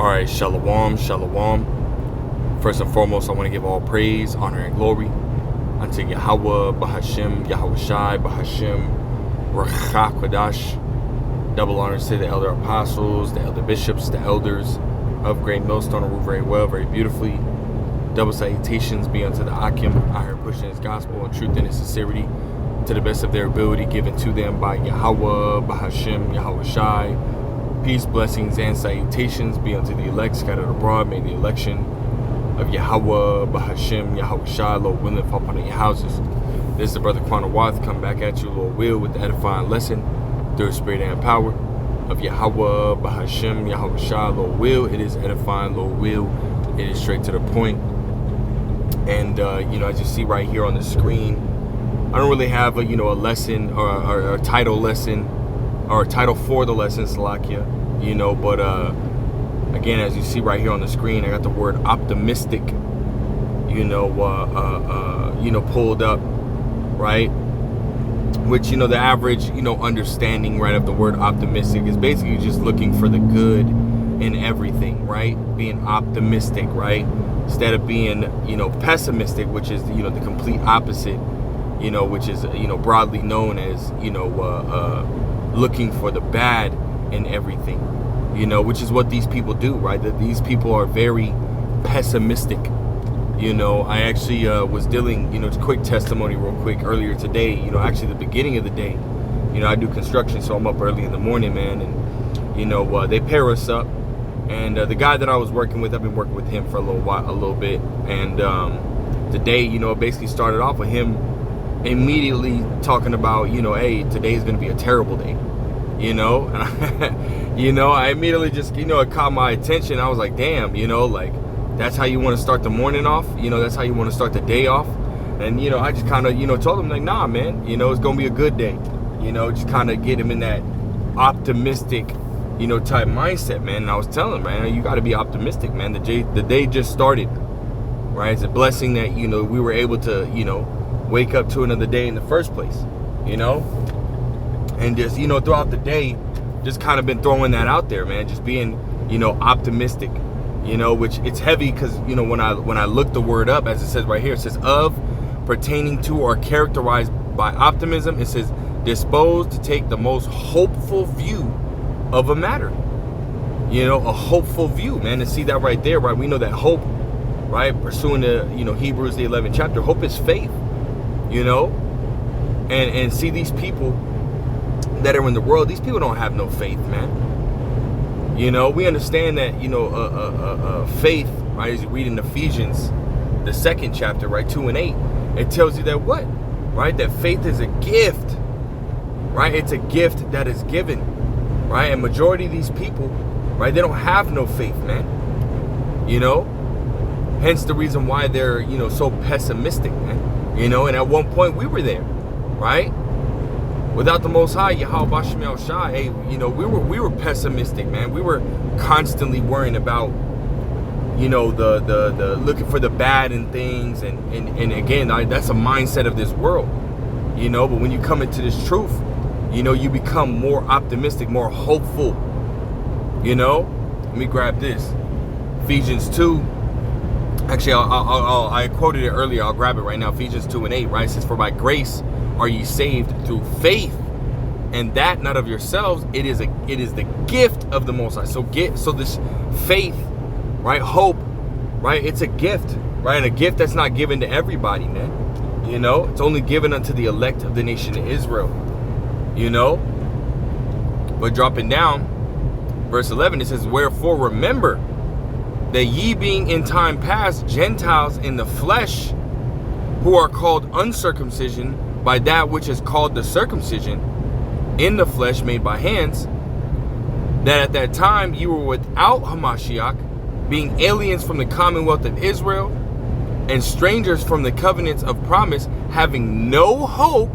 Alright, shalom, shalom. First and foremost, I want to give all praise, honor, and glory unto Yahweh, Bahashem, Yahweh Shai, Bahashem, Ruach HaKodesh. Double honors to the elder apostles, the elder bishops, the elders of Great Millstone, who rule very well, very beautifully. Double salutations be unto the Akim, out here pushing his gospel and truth and his sincerity to the best of their ability, given to them by Yahweh, Bahashem, Yahweh Shai. Peace, blessings, and salutations be unto the elect scattered abroad. May the election of Yahweh, Bahashem, Yahweh Shai, Lord willing, fall upon your houses. This is the brother Quanah Wath, come back at you, Lord will, with the edifying lesson through the spirit and power of Yahweh, Bahashem, Yahweh Shai, Lord will. It is edifying, Lord will. It is straight to the point. And as you see right here on the screen, I don't really have a lesson or a title lesson or a title for the lesson, Salakia, but again, as you see right here on the screen, I got the word optimistic, pulled up, right? Which, the average, understanding, right, of the word optimistic is basically just looking for the good in everything, right? Being optimistic, right? Instead of being, pessimistic, which is, the complete opposite, which is, broadly known as, looking for the bad in everything, which is what these people do, right? That these people are very pessimistic. I actually was dealing, just quick testimony real quick earlier today, actually the beginning of the day, I do construction, so I'm up early in the morning, man, and, they pair us up, and the guy that I was working with, I've been working with him for a little bit, and today, it basically started off with him immediately talking about, hey, today's gonna be a terrible day, and I immediately just, it caught my attention. I was like, damn, like, that's how you want to start the morning off, that's how you want to start the day off. And I just kind of told him, like, nah, man, it's gonna be a good day, just kind of get him in that optimistic type mindset, man. And I was telling him, man, you got to be optimistic, man. The day just started, right? It's a blessing that we were able to wake up to another day in the first place, and just throughout the day, just kind of been throwing that out there, man. Just being optimistic, which it's heavy because when I look the word up, as it says right here, it says of, pertaining to, or characterized by optimism. It says disposed to take the most hopeful view of a matter, a hopeful view, man. To see that right there, right? We know that hope, right, pursuing the Hebrews the 11th chapter, hope is faith, and see these people that are in the world, these people don't have no faith, man. We understand that faith, right, as you read in Ephesians the 2nd chapter, right, 2 and 8, it tells you that what, right, that faith is a gift, right? It's a gift that is given, right? And majority of these people, right, they don't have no faith, man. Hence the reason why they're so pessimistic, man. And at one point we were there, right? Without the Most High, Yahweh Bashem El Shai, hey, we were pessimistic, man. We were constantly worrying about, the looking for the bad in things, and again, that's a mindset of this world, But when you come into this truth, you become more optimistic, more hopeful, Let me grab this, Ephesians 2. Actually, I quoted it earlier. I'll grab it right now. Ephesians 2 and 8, right? It says, for by grace are ye saved through faith, and that not of yourselves. It is the gift of the Most High. So this faith, right? Hope, right? It's a gift, right? And a gift that's not given to everybody, man. It's only given unto the elect of the nation of Israel. But dropping down, verse 11, it says, wherefore remember that ye being in time past Gentiles in the flesh, who are called uncircumcision by that which is called the circumcision in the flesh made by hands, that at that time you were without Hamashiach, being aliens from the commonwealth of Israel, and strangers from the covenants of promise, having no hope,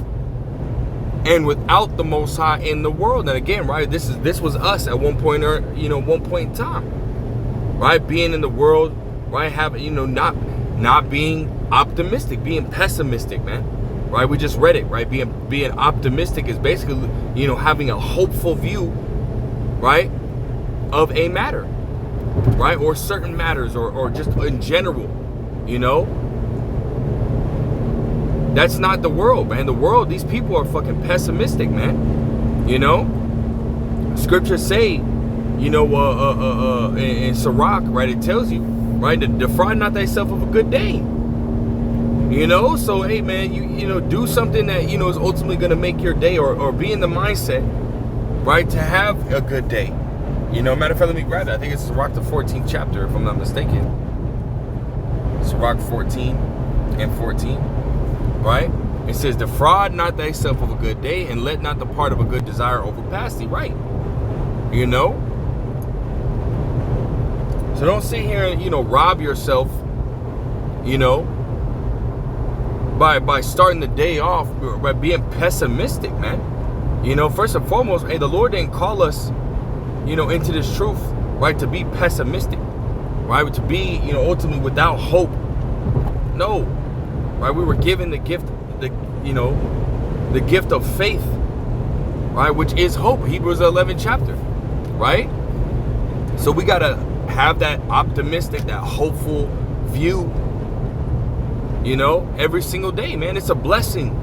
and without the Most High in the world. And again, right, this was us at one point, or one point in time. Right, being in the world, right, having, not being optimistic, being pessimistic, man. Right, we just read it, right? Being optimistic is basically, having a hopeful view, right, of a matter. right? Or certain matters, or just in general, you know? That's not the world, man. The world, these people are fucking pessimistic, man. You know? Scriptures say, you know, in Sirach, right, it tells you, right, to defraud not thyself of a good day. You know? So, hey, man, you know, do something that, you know, is ultimately going to make your day, or be in the mindset, right, to have a good day. You know, matter of fact, let me grab it. I think it's Sirach, the 14th chapter, if I'm not mistaken. Sirach 14 and 14. Right? It says, defraud not thyself of a good day, and let not the part of a good desire overpass thee. Right? You know? So don't sit here and, you know, rob yourself, you know, by starting the day off by being pessimistic, man. You know, first and foremost, hey, the Lord didn't call us, you know, into this truth, right, to be pessimistic, right? To be, you know, ultimately without hope. No. Right, we were given the gift, the gift of faith, right, which is hope. Hebrews 11th chapter, right? So we gotta have that optimistic, that hopeful view, you know, every single day, man. It's a blessing,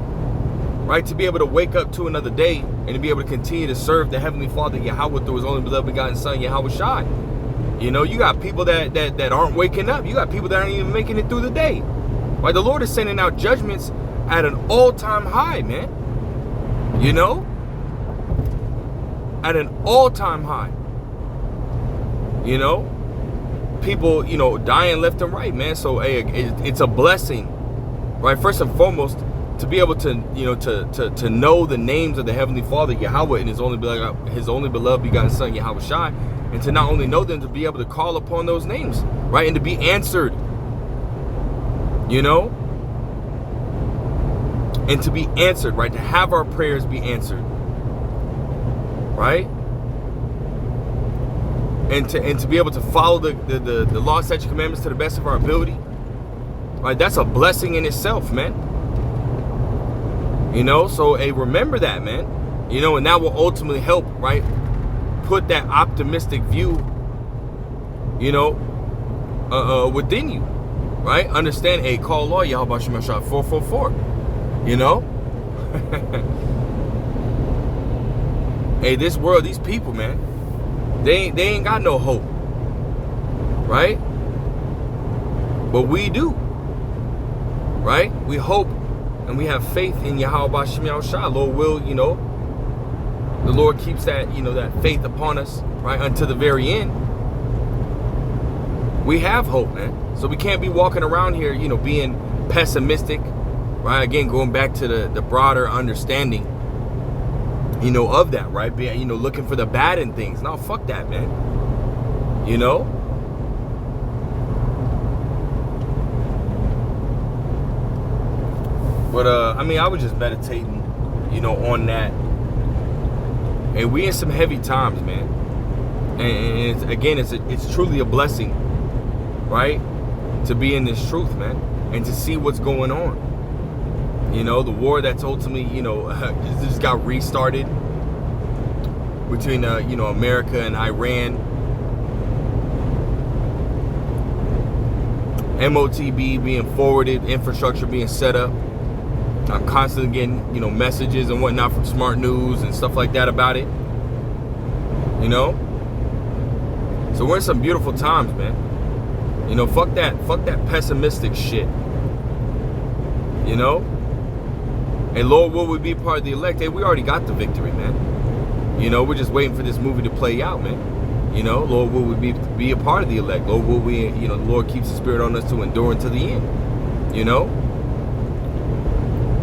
right, to be able to wake up to another day and to be able to continue to serve the Heavenly Father Yahweh through His only beloved begotten Son Yahweh Shai. You know, you got people that aren't waking up. You got people that aren't even making it through the day. Right, the Lord is sending out judgments at an all-time high, man. You know? At an all-time high. You know? People, you know, dying left and right, man. So, hey, it's a blessing, right? First and foremost, to be able to, you know, to know the names of the Heavenly Father, Yahweh, and His only beloved begotten Son, Yahweh Shai, and to not only know them, to be able to call upon those names, right? And to be answered. You know, and to be answered, right? To have our prayers be answered, right? And to be able to follow the law, statutes, commandments to the best of our ability, right? That's a blessing in itself, man. You know, so hey, remember that, man. You know, and that will ultimately help, right? Put that optimistic view, you know, within you. Right? Understand, hey, call law, Yahweh Shem Shah 444. You know? Hey, this world, these people, man, they ain't got no hope. Right? But we do. Right? We hope and we have faith in Yahweh Shem Shah. Lord will, you know, the Lord keeps that, you know, that faith upon us, right, until the very end. We have hope, man. So we can't be walking around here, you know, being pessimistic, right? Again, going back to the broader understanding, you know, of that, right? Being, you know, looking for the bad in things. No, fuck that, man. You know? But, I mean, I was just meditating, you know, on that. And we in some heavy times, man. And again, it's truly a blessing, right? To be in this truth, man, and to see what's going on. You know, the war that's ultimately, you know, just got restarted between, you know, America and Iran. MOTB being forwarded, infrastructure being set up. I'm constantly getting, you know, messages and whatnot from Smart News and stuff like that about it. You know? So we're in some beautiful times, man. You know, fuck that pessimistic shit. You know? And Lord, will we be part of the elect? Hey, we already got the victory, man. You know, we're just waiting for this movie to play out, man. You know, Lord, will we be a part of the elect? Lord, will we, you know, the Lord keeps the spirit on us to endure until the end. You know?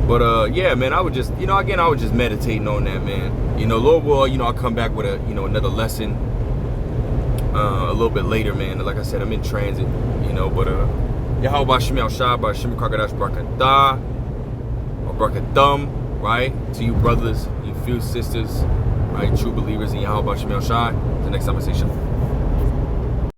But, yeah, man, I would just, you know, again, I was just meditating on that, man. You know, Lord will, you know, I'll come back with a, you know, another lesson a little bit later, man. Like I said, I'm in transit, you know, but Yahweh Shem Shah, Shem Kakadash Brakatah, or Brakathum, right? To you brothers, you few sisters, right? True believers in Yahweh Shem Shah. The next time I say Shalom.